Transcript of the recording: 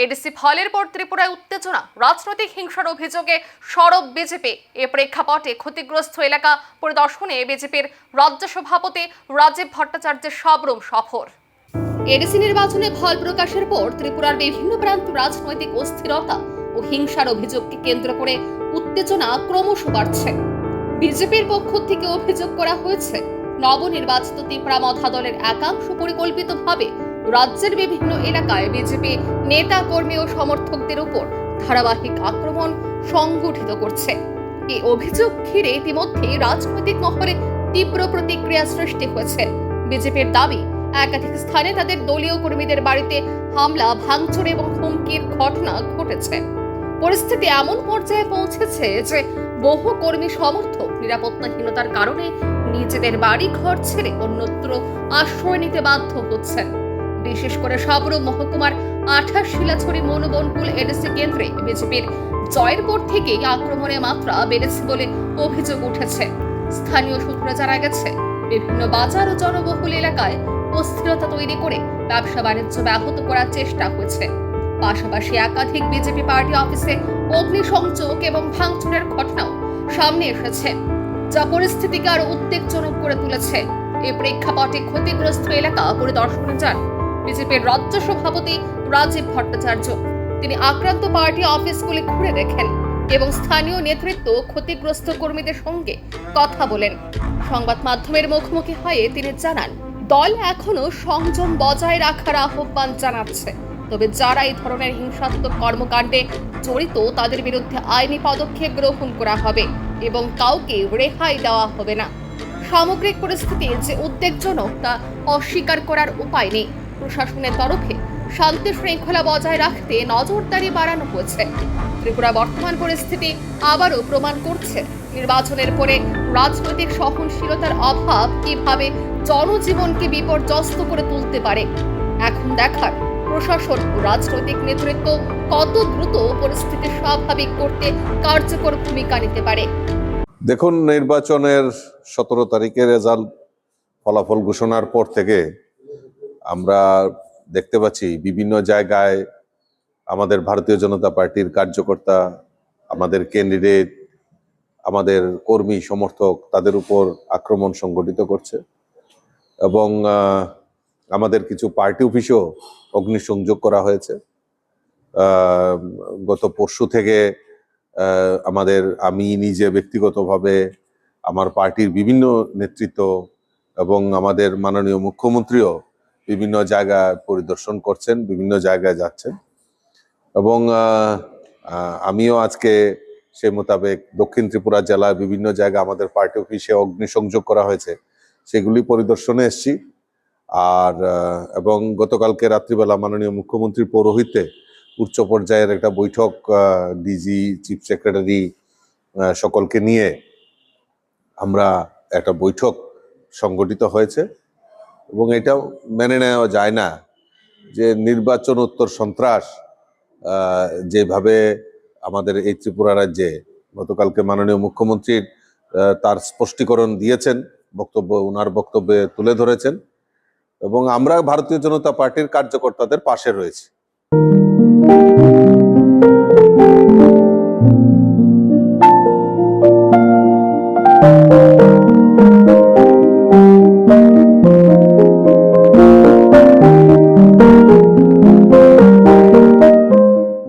ADC ফলের পর ত্রিপুরায় উত্তেজনা, রাজনৈতিক হিংসার অভিযোগে সরব বিজেপি। এ প্রেক্ষাপটে ক্ষতিগ্রস্ত এলাকা পরিদর্শনে বিজেপির রাজ্য সভাপতি রাজীব ভট্টাচার্যের সাবরুম সফর। এডিসি নির্বাচনে ফল প্রকাশের পর ত্রিপুরার বিভিন্ন প্রান্ত রাজনৈতিক অস্থিরতা ও হিংসার অভিযোগকে কেন্দ্র করে উত্তেজনা ক্রমশ বাড়ছে। বিজেপির পক্ষ থেকে অভিযোগ করা হয়েছে, নবনির্বাচিত ত্রিপুরা মথা দলের একাংশ পরিকল্পিতভাবে রাজ্যের বিভিন্ন এলাকায় বিজেপি নেতা কর্মী ও সমর্থকদের উপর ধারাবাহিক আক্রমণ সংগঠিত করছে। এই অভিযোগ ঘিরে ইতিমধ্যেই রাজনৈতিক মহলে তীব্র প্রতিক্রিয়া সৃষ্টি হয়েছে। বিজেপির দাবি, একাধিক স্থানে তাদের দলীয় কর্মীদের বাড়িতে হামলা, ভাঙচুর এবং হুমকির ঘটনা ঘটেছে। পরিস্থিতি এমন পর্যায়ে পৌঁছেছে যে বহু কর্মী সমর্থক নিরাপত্তাহীনতার কারণে নিজেদের বাড়ি ঘর ছেড়ে অন্যত্র আশ্রয় নিতে বাধ্য হচ্ছেন। বিশেষ করে সাবরুম মহকুমার 28 শিলাছড়ি মনোবনকুল এডিসি কেন্দ্রে বিজেপির জয়ের পর থেকেই আক্রমণের মাত্রা বেড়েছে বলে অভিযোগ উঠেছে। স্থানীয় সূত্রে জানা গেছে, বিভিন্ন বাজার ও জনবহুল এলাকায় অস্থিরতা তৈরি করে ব্যবসা বাণিজ্য ব্যাহত করার চেষ্টা হয়েছে। পাশাপাশি একাধিক বিজেপি পার্টি অফিসে অগ্নিসংযোগ এবং ভাঙচুরের ঘটনাও সামনে এসেছে, যা পরিস্থিতিকে আরো উদ্বেগজনক করে তুলেছে। এই প্রেক্ষাপটে ক্ষতিগ্রস্ত এলাকা পরিদর্শনে যান বিজেপির রাজ্য সভাপতি রাজীব ভট্টাচার্য। তিনি আক্রান্ত পার্টি অফিসগুলি ঘুরে দেখেন এবং স্থানীয় নেতৃত্ব ক্ষতিগ্রস্ত কর্মীদের সঙ্গে কথা বলেন। সংবাদ মাধ্যমের মুখোমুখি হয়ে তিনি জানান, দল এখনো সংযম বজায় রাখার আহ্বান জানাচ্ছে, তবে যারা এই ধরনের হিংসাত্মক কর্মকাণ্ডে জড়িত তাদের বিরুদ্ধে আইনি পদক্ষেপ গ্রহণ করা হবে এবং কাউকে রেহাই দেওয়া হবে না। সামগ্রিক পরিস্থিতি যে উদ্বেগজনক তা অস্বীকার করার উপায় নেই। প্রশাসনের তরফে শান্তি শৃঙ্খলা বজায় রাখতে নজরদারি বাড়ানো হয়েছে। ত্রিপুরা বর্তমান পরিস্থিতি আবারও প্রমাণ করছে, নির্বাচনের পরে রাজনৈতিক সহনশীলতার অভাব কিভাবে জনজীবনকে বিপর্যস্ত করে তুলতে পারে। এখন দেখার, প্রশাসন ও রাজনৈতিক নেতৃত্ব কত দ্রুত পরিস্থিতি স্বাভাবিক করতে কার্যকর ভূমিকা নিতে পারে। দেখুন, নির্বাচনের 17 তারিখে রেজাল্ট ফলাফল ঘোষণার পর থেকে আমরা দেখতে পাচ্ছি বিভিন্ন জায়গায় আমাদের ভারতীয় জনতা পার্টির কার্যকর্তা, আমাদের ক্যান্ডিডেট, আমাদের কর্মী সমর্থক তাদের উপর আক্রমণ সংগঠিত করছে এবং আমাদের কিছু পার্টি অফিসেও অগ্নিসংযোগ করা হয়েছে। গত পরশু থেকে আমি নিজে ব্যক্তিগতভাবে আমার পার্টির বিভিন্ন নেতৃত্ব এবং আমাদের মাননীয় মুখ্যমন্ত্রীও বিভিন্ন জায়গায় পরিদর্শন করছেন, বিভিন্ন জায়গায় যাচ্ছেন এবং আমিও আজকে সেই মোতাবেক দক্ষিণ ত্রিপুরা জেলায় বিভিন্ন জায়গায় আমাদের পার্টি অফিসে অগ্নিসংযোগ করা হয়েছে, সেগুলি পরিদর্শনে এসেছি। আর এবং গতকালকে রাত্রিবেলা মাননীয় মুখ্যমন্ত্রীর পৌরোহিত্যে উচ্চ পর্যায়ের একটা বৈঠক ডিজি, চিফ সেক্রেটারি সকলকে নিয়ে আমরা একটা বৈঠক সংগঠিত হয়েছে এবং এটাও মেনে নেওয়া যায় না যে নির্বাচনোত্তর সন্ত্রাস যেভাবে আমাদের এই ত্রিপুরা রাজ্যে গতকালকে মাননীয় মুখ্যমন্ত্রীর তার স্পষ্টীকরণ দিয়েছেন, ওনার বক্তব্যে তুলে ধরেছেন এবং আমরা ভারতীয় জনতা পার্টির কার্যকর্তাদের পাশে রয়েছি।